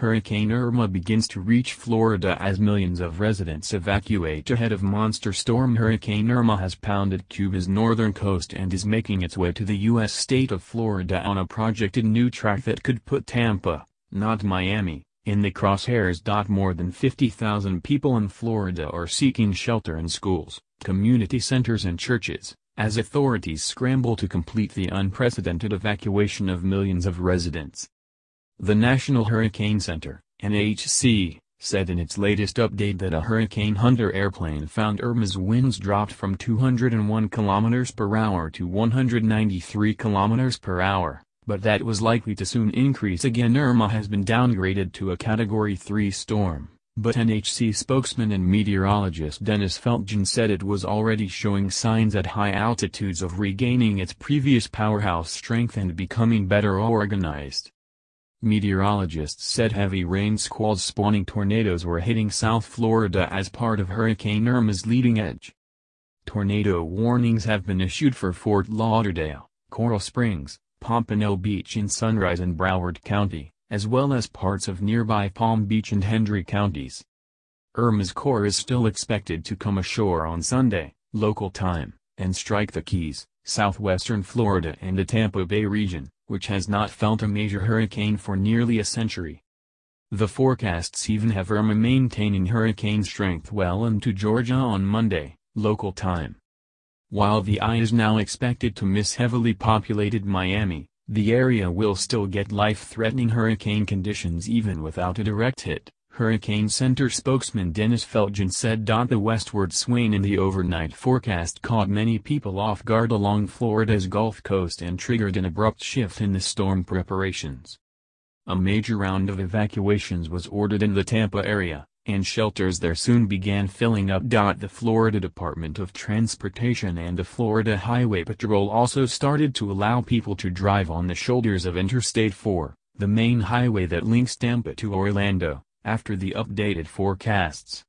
Hurricane Irma begins to reach Florida as millions of residents evacuate ahead of monster storm. Hurricane Irma has pounded Cuba's northern coast and is making its way to the U.S. state of Florida on a projected new track that could put Tampa, not Miami, in the crosshairs. More than 50,000 people in Florida are seeking shelter in schools, community centers and churches, as authorities scramble to complete the unprecedented evacuation of millions of residents. The National Hurricane Center, NHC, said in its latest update that a Hurricane Hunter airplane found Irma's winds dropped from 201 km per hour to 193 km per hour, but that was likely to soon increase again. Irma has been downgraded to a Category 3 storm, but NHC spokesman and meteorologist Dennis Feltgen said it was already showing signs at high altitudes of regaining its previous powerhouse strength and becoming better organized. Meteorologists said heavy rain squalls spawning tornadoes were hitting South Florida as part of Hurricane Irma's leading edge. Tornado warnings have been issued for Fort Lauderdale, Coral Springs, Pompano Beach in Sunrise and Broward County, as well as parts of nearby Palm Beach and Hendry counties. Irma's core is still expected to come ashore on Sunday, local time, and strike the Keys, southwestern Florida and the Tampa Bay region, which has not felt a major hurricane for nearly a century. The forecasts even have Irma maintaining hurricane strength well into Georgia on Monday, local time. While the eye is now expected to miss heavily populated Miami, the area will still get life-threatening hurricane conditions even without a direct hit, Hurricane Center spokesman Dennis Feltgen said. The westward swing in the overnight forecast caught many people off guard along Florida's Gulf Coast and triggered an abrupt shift in the storm preparations. A major round of evacuations was ordered in the Tampa area, and shelters there soon began filling up. The Florida Department of Transportation and the Florida Highway Patrol also started to allow people to drive on the shoulders of Interstate 4, the main highway that links Tampa to Orlando, after the updated forecasts.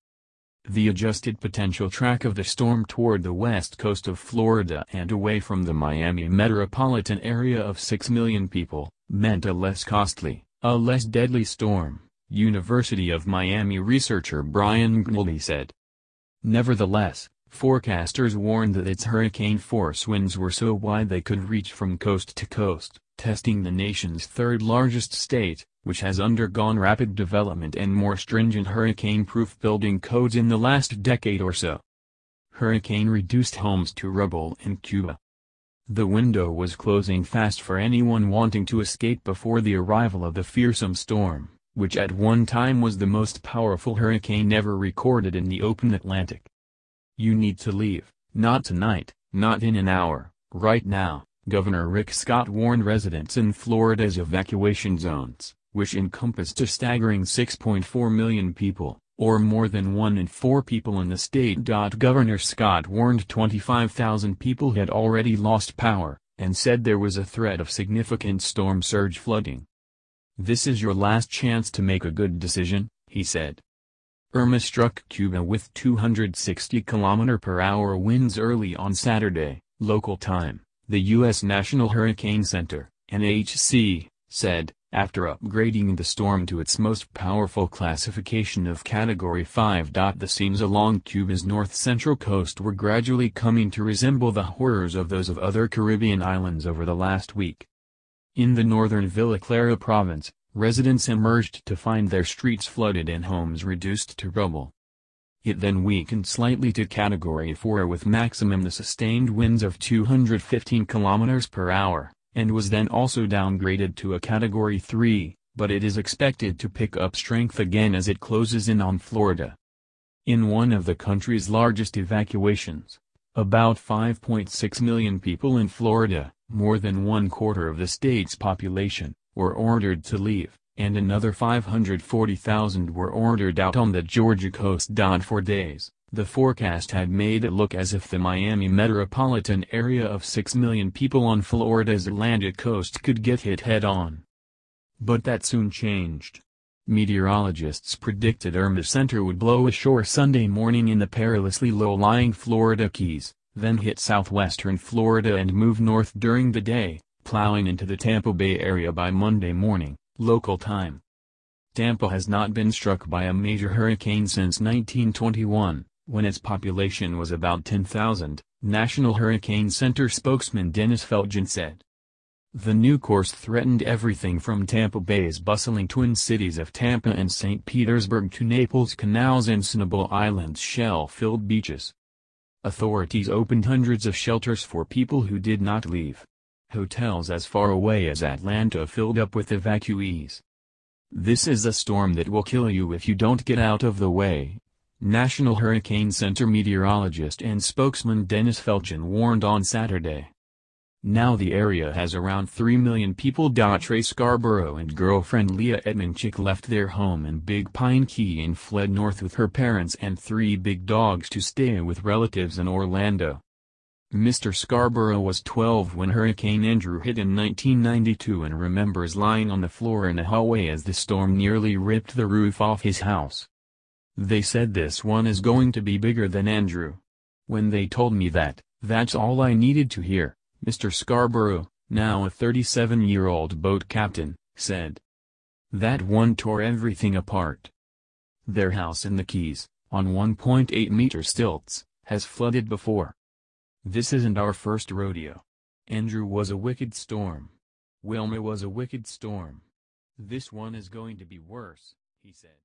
The adjusted potential track of the storm toward the west coast of Florida and away from the Miami metropolitan area of 6 million people, meant a less costly, a less deadly storm, University of Miami researcher Brian Gnully said. Nevertheless, forecasters warned that its hurricane force winds were so wide they could reach from coast to coast, testing the nation's third-largest state, which has undergone rapid development and more stringent hurricane-proof building codes in the last decade or so. Hurricane reduced homes to rubble in Cuba. The window was closing fast for anyone wanting to escape before the arrival of the fearsome storm, which at one time was the most powerful hurricane ever recorded in the open Atlantic. "You need to leave, not tonight, not in an hour, right now," Governor Rick Scott warned residents in Florida's evacuation zones, which encompassed a staggering 6.4 million people, or more than 1 in 4 people in the state. Governor Scott warned 25,000 people had already lost power, and said there was a threat of significant storm surge flooding. "This is your last chance to make a good decision," he said. Irma struck Cuba with 260 km/h winds early on Saturday, local time, the U.S. National Hurricane Center, NHC, said, after upgrading the storm to its most powerful classification of Category 5. The scenes along Cuba's north-central coast were gradually coming to resemble the horrors of those of other Caribbean islands over the last week. In the northern Villa Clara province, residents emerged to find their streets flooded and homes reduced to rubble. It then weakened slightly to Category 4 with maximum the sustained winds of 215 km/h, and was then also downgraded to a Category 3, but it is expected to pick up strength again as it closes in on Florida. In one of the country's largest evacuations, about 5.6 million people in Florida, more than 1/4 of the state's population, were ordered to leave, and another 540,000 were ordered out on the Georgia coast. For days, the forecast had made it look as if the Miami metropolitan area of 6 million people on Florida's Atlantic coast could get hit head-on. But that soon changed. Meteorologists predicted Irma's center would blow ashore Sunday morning in the perilously low-lying Florida Keys, then hit southwestern Florida and move north during the day, plowing into the Tampa Bay area by Monday morning, local time. Tampa has not been struck by a major hurricane since 1921, when its population was about 10,000, National Hurricane Center spokesman Dennis Felgen said. The new course threatened everything from Tampa Bay's bustling twin cities of Tampa and St. Petersburg to Naples canals and Sanibel Island's shell-filled beaches. Authorities opened hundreds of shelters for people who did not leave. Hotels as far away as Atlanta filled up with evacuees. "This is a storm that will kill you if you don't get out of the way," National Hurricane Center meteorologist and spokesman Dennis Felgen warned on Saturday. Now the area has around 3 million people. Trey Scarborough and girlfriend Leah Edmanchik left their home in Big Pine Key and fled north with her parents and 3 big dogs to stay with relatives in Orlando. Mr. Scarborough was 12 when Hurricane Andrew hit in 1992 and remembers lying on the floor in a hallway as the storm nearly ripped the roof off his house. "They said this one is going to be bigger than Andrew. When they told me that, that's all I needed to hear," Mr. Scarborough, now a 37-year-old boat captain, said. "That one tore everything apart. Their house in the Keys, on 1.8-meter stilts, has flooded before. This isn't our first rodeo. Andrew was a wicked storm. Wilma was a wicked storm. This one is going to be worse," he said.